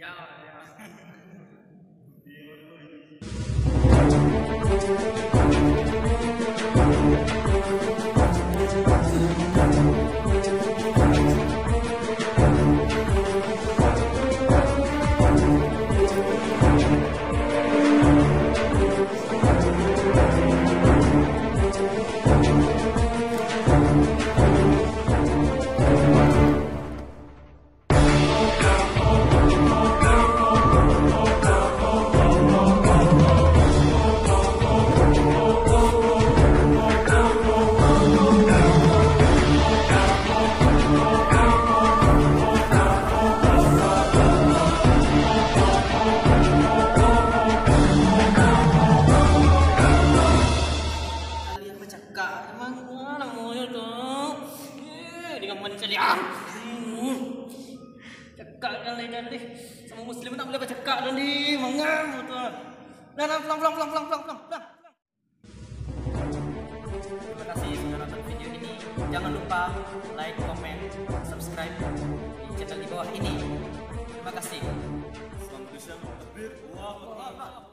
Ya. Cekak kali tadi sama muslim tak boleh bercakap tadi. Mangam betul. Nah, pelang. Terima kasih sudah nonton video ini. Jangan lupa like, komen, subscribe di channel di bawah ini. Terima kasih. Selamat bersiap. Takbir. Allahu Akbar.